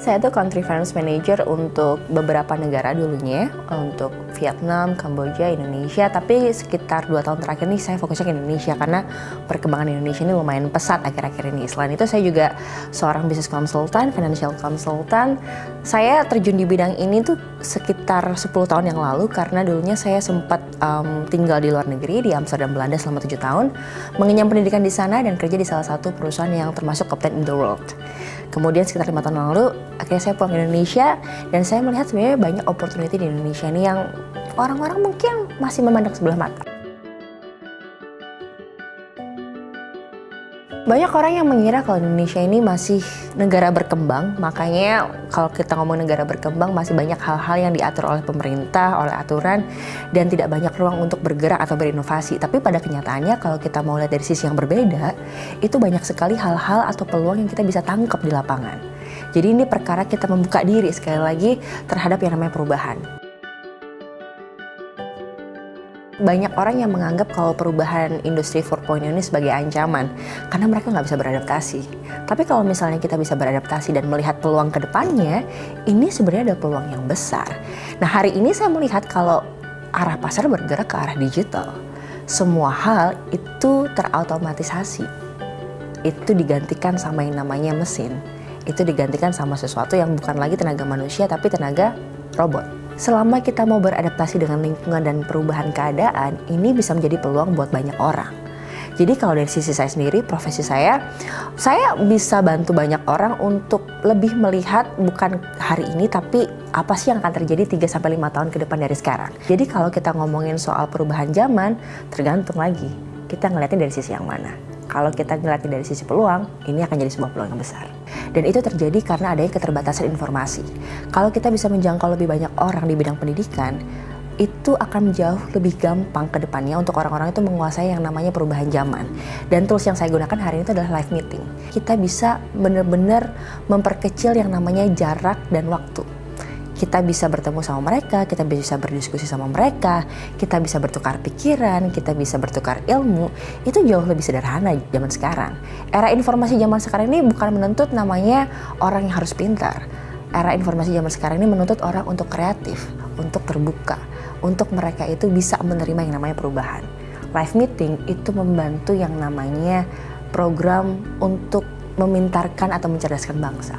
Saya tuh country finance manager untuk beberapa negara dulunya, untuk Vietnam, Kamboja, Indonesia, tapi sekitar 2 tahun terakhir nih saya fokusnya ke Indonesia karena perkembangan Indonesia ini lumayan pesat akhir-akhir ini. Selain itu saya juga seorang business consultant, financial consultant. Saya terjun di bidang ini tuh sekitar 10 tahun yang lalu karena dulunya saya sempat tinggal di luar negeri, di Amsterdam, Belanda selama 7 tahun, mengenyam pendidikan di sana dan kerja di salah satu perusahaan yang termasuk top 10 in the world. Kemudian sekitar 5 tahun lalu, akhirnya saya pulang ke Indonesia dan saya melihat sebenarnya banyak opportunity di Indonesia ini yang orang-orang mungkin masih memandang sebelah mata. Banyak orang yang mengira kalau Indonesia ini masih negara berkembang, makanya kalau kita ngomong negara berkembang masih banyak hal-hal yang diatur oleh pemerintah, oleh aturan, dan tidak banyak ruang untuk bergerak atau berinovasi. Tapi pada kenyataannya kalau kita mau lihat dari sisi yang berbeda, itu banyak sekali hal-hal atau peluang yang kita bisa tangkap di lapangan. Jadi ini perkara kita membuka diri sekali lagi terhadap yang namanya perubahan. Banyak orang yang menganggap kalau perubahan industri 4.0 ini sebagai ancaman karena mereka nggak bisa beradaptasi. Tapi kalau misalnya kita bisa beradaptasi dan melihat peluang ke depannya, ini sebenarnya ada peluang yang besar. Nah, hari ini saya melihat kalau arah pasar bergerak ke arah digital. Semua hal itu terautomatisasi. Itu digantikan sama yang namanya mesin. Itu digantikan sama sesuatu yang bukan lagi tenaga manusia tapi tenaga robot. Selama kita mau beradaptasi dengan lingkungan dan perubahan keadaan, ini bisa menjadi peluang buat banyak orang. Jadi kalau dari sisi saya sendiri, profesi saya bisa bantu banyak orang untuk lebih melihat bukan hari ini, tapi apa sih yang akan terjadi 3-5 tahun ke depan dari sekarang. Jadi kalau kita ngomongin soal perubahan zaman, tergantung lagi kita ngeliatnya dari sisi yang mana. Kalau kita ngeliatnya dari sisi peluang, ini akan jadi sebuah peluang yang besar. Dan itu terjadi karena adanya keterbatasan informasi. Kalau kita bisa menjangkau lebih banyak orang di bidang pendidikan, itu akan jauh lebih gampang ke depannya untuk orang-orang itu menguasai yang namanya perubahan zaman. Dan tools yang saya gunakan hari ini itu adalah live meeting. Kita bisa benar-benar memperkecil yang namanya jarak dan waktu. Kita bisa bertemu sama mereka, kita bisa berdiskusi sama mereka, kita bisa bertukar pikiran, kita bisa bertukar ilmu. Itu jauh lebih sederhana zaman sekarang. Era informasi zaman sekarang ini bukan menuntut namanya orang yang harus pintar. Era informasi zaman sekarang ini menuntut orang untuk kreatif, untuk terbuka, untuk mereka itu bisa menerima yang namanya perubahan. Live meeting itu membantu yang namanya program untuk memintarkan atau mencerdaskan bangsa.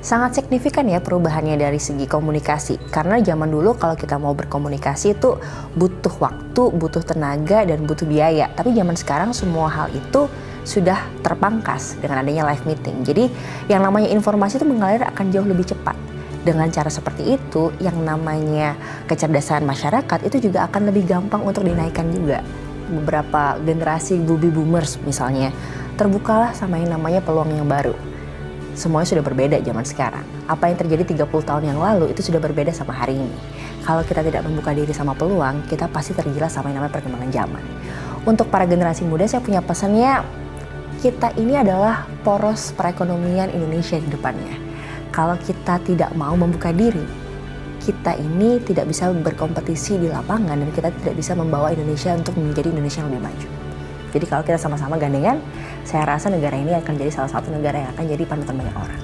Sangat signifikan ya perubahannya dari segi komunikasi. Karena zaman dulu kalau kita mau berkomunikasi itu butuh waktu, butuh tenaga, dan butuh biaya. Tapi zaman sekarang semua hal itu sudah terpangkas dengan adanya live meeting. Jadi yang namanya informasi itu mengalir akan jauh lebih cepat. Dengan cara seperti itu, yang namanya kecerdasan masyarakat itu juga akan lebih gampang untuk dinaikkan juga. Beberapa generasi baby boomers misalnya, terbukalah sama yang namanya peluang yang baru. Semuanya sudah berbeda zaman sekarang. Apa yang terjadi 30 tahun yang lalu itu sudah berbeda sama hari ini. Kalau kita tidak membuka diri sama peluang, kita pasti tergilas sama yang namanya perkembangan zaman. Untuk para generasi muda, saya punya pesannya, kita ini adalah poros perekonomian Indonesia di depannya. Kalau kita tidak mau membuka diri, kita ini tidak bisa berkompetisi di lapangan dan kita tidak bisa membawa Indonesia untuk menjadi Indonesia yang lebih maju. Jadi kalau kita sama-sama gandengan, saya rasa negara ini akan jadi salah satu negara yang akan jadi panutan banyak orang.